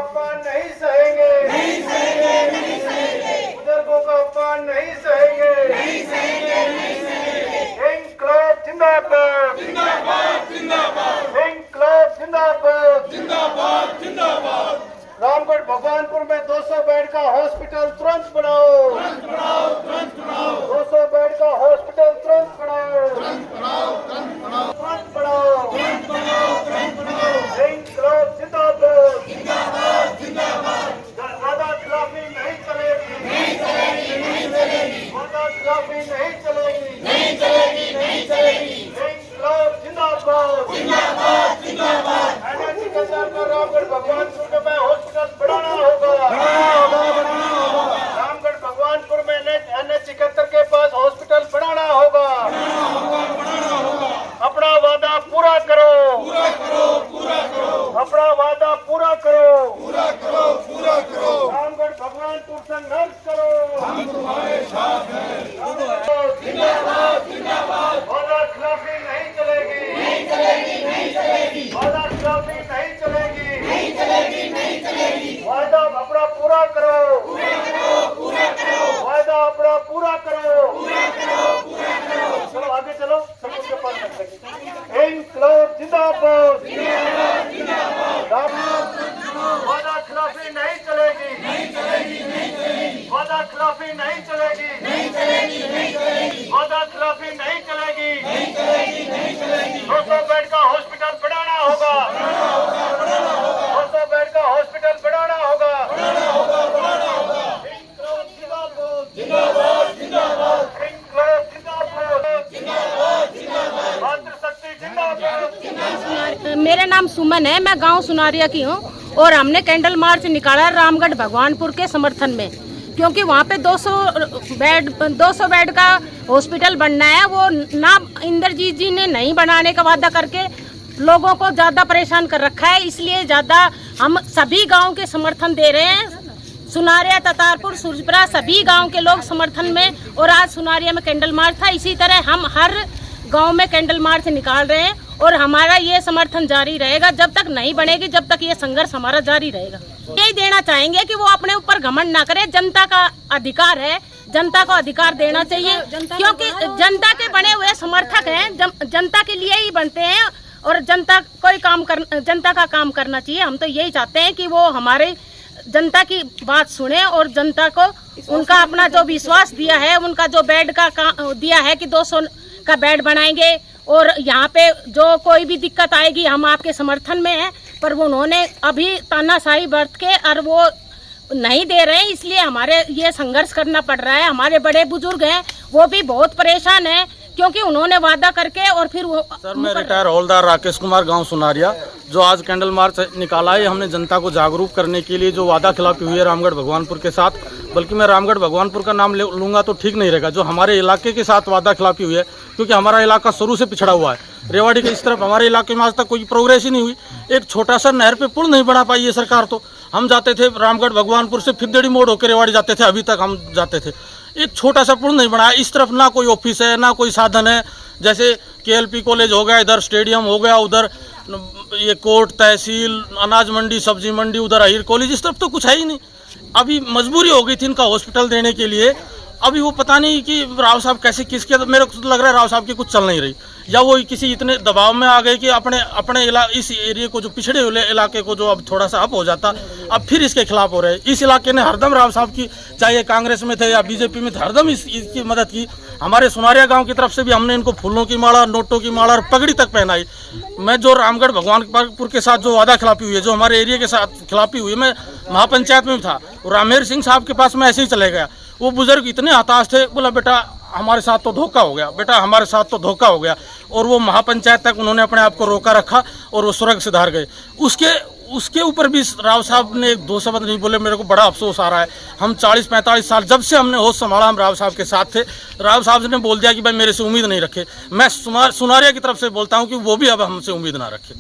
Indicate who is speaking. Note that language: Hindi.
Speaker 1: अपमान नहीं सहेंगे, बुजुर्गों का अपमान नहीं सहेंगे। इंकलाब जिंदाबाद, इंकलाब जिंदाबाद। रामगढ़ भगवानपुर में 200 बेड का हॉस्पिटल तुरंत बनाओ, 200 बेड का हॉस्पिटल तुरंत बनाओ। इंकलाब जिंदाबाद, वादा खिलाफी नहीं चलेगी, वादा खिलाफी नहीं चलेगी। इंकलाब जिंदाबाद। एनएच 71 का रामगढ़ भगवानपुर में हॉस्पिटल बढ़ाना होगा। रामगढ़ भगवानपुर में एनएच 71 के पास हॉस्पिटल बढ़ाना होगा। अपना वादा पूरा करो, अपना वादा पूरा करो। रामगढ़ भगवानपुर संघर्ष करो, हम तुम्हारे साथ हैं। वादा खिलाफी नहीं चलेगी, वादा खिलाफी नहीं चलेगी। वादा अपना पूरा करो, वादा अपना पूरा करो। चलो आगे चलो, सब उसके पास रख सके। इंकलाब जिंदाबाद, वादा खिलाफी नहीं चलेगी, वादा खिलाफी नहीं चलेगी, वादा खिलाफी नहीं चलेगी। 200 बेड का हॉस्पिटल बढ़ाना होगा, 200 बेड का हॉस्पिटल बढ़ाना होगा। इंकलाब जिंदाबाद, इंकलाब जिंदाबाद, मातृशक्ति जिंदाबाद।
Speaker 2: मेरा नाम सुमन है, मैं गांव सुनारिया की हूँ और हमने कैंडल मार्च निकाला रामगढ़ भगवानपुर के समर्थन में, क्योंकि वहाँ पे 200 बेड का हॉस्पिटल बनना है। वो ना इंद्रजीत जी ने नहीं बनाने का वादा करके लोगों को ज़्यादा परेशान कर रखा है, इसलिए ज़्यादा हम सभी गांव के समर्थन दे रहे हैं। सुनारिया, ततारपुर, सूरजपुरा सभी गांव के लोग समर्थन में, और आज सुनारिया में कैंडल मार्च था। इसी तरह हम हर गांव में कैंडल मार्च निकाल रहे हैं और हमारा ये समर्थन जारी रहेगा जब तक नहीं बनेगी, जब तक ये संघर्ष हमारा जारी रहेगा। यही देना चाहेंगे कि वो अपने ऊपर घमंड ना करे, जनता का अधिकार है, जनता को अधिकार देना चाहिए, क्योंकि जनता के बने हुए समर्थक हैं, जनता के लिए ही बनते हैं और जनता का काम करना चाहिए। हम तो यही चाहते हैं कि वो हमारे जनता की बात सुने और जनता को उनका अपना जो विश्वास दिया है, उनका जो बेड का दिया है कि 200 का बेड बनाएंगे और यहाँ पे जो कोई भी दिक्कत आएगी हम आपके समर्थन में हैं, पर वो उन्होंने अभी तानाशाही बरत के और वो नहीं दे रहे हैं, इसलिए हमारे ये संघर्ष करना पड़ रहा है। हमारे बड़े बुजुर्ग हैं, वो भी बहुत परेशान हैं, क्योंकि उन्होंने वादा करके और फिर वो।
Speaker 3: सर, मैं रिटायर हवलदार राकेश कुमार, गांव सुनारिया, जो आज कैंडल मार्च निकाला है हमने जनता को जागरूक करने के लिए। जो वादा खिलाफी हुई है रामगढ़ भगवानपुर के साथ, बल्कि मैं रामगढ़ भगवानपुर का नाम लूंगा तो ठीक नहीं रहेगा, जो हमारे इलाके के साथ वादा खिलाफी हुई है, क्योंकि हमारा इलाका शुरू से पिछड़ा हुआ है। रेवाड़ी के इस तरफ हमारे इलाके में आज तक कोई प्रोग्रेस ही नहीं हुई। एक छोटा सा नहर पे पुल नहीं बना पाई है सरकार। तो हम जाते थे रामगढ़ भगवानपुर से फिरदेड़ी मोड़ होकर रेवाड़ी जाते थे, अभी तक हम जाते थे। एक छोटा सा पुल नहीं बना। इस तरफ ना कोई ऑफिस है, ना कोई साधन है। जैसे केएलपी कॉलेज हो गया, इधर स्टेडियम हो गया, उधर ये कोर्ट, तहसील, अनाज मंडी, सब्जी मंडी, उधर अहिर कॉलेज, इस तरफ तो कुछ है ही नहीं। अभी मजबूरी हो गई थी इनका हॉस्पिटल देने के लिए। अभी वो पता नहीं कि राव साहब कैसे किसके, मेरे को लग रहा है राव साहब की कुछ चल नहीं रही, या वो किसी इतने दबाव में आ गए कि अपने इस एरिया को, जो पिछड़े हुए इलाके को जो अब थोड़ा सा अप हो जाता, अब फिर इसके खिलाफ हो रहे हैं। इस इलाके ने हरदम राव साहब की, चाहे कांग्रेस में थे या बीजेपी में थे, हरदम इसकी मदद की। हमारे सुनारिया गांव की तरफ से भी हमने इनको फूलों की माला, नोटों की माला और पगड़ी तक पहनाई। मैं जो रामगढ़ भगवानपुर के साथ जो वादा खिलाफी हुई है, जो हमारे एरिया के साथ खिलाफी हुई है, मैं महापंचायत में भी था, रामेर सिंह साहब के पास मैं ऐसे ही चले गया। वो बुजुर्ग इतने हताश थे, बोला बेटा हमारे साथ तो धोखा हो गया, बेटा हमारे साथ तो धोखा हो गया। और वो महापंचायत तक उन्होंने अपने आप को रोका रखा और वो स्वर्ग सिधार गए। उसके ऊपर भी राव साहब ने 2 शब्द नहीं बोले। मेरे को बड़ा अफसोस आ रहा है। हम 40-45 साल जब से हमने होश संभाला, हम राव साहब के साथ थे। राव साहब ने बोल दिया कि भाई मेरे से उम्मीद नहीं रखे। मैं सुनारिया की तरफ से बोलता हूँ कि वो भी अब हमसे उम्मीद ना रखे।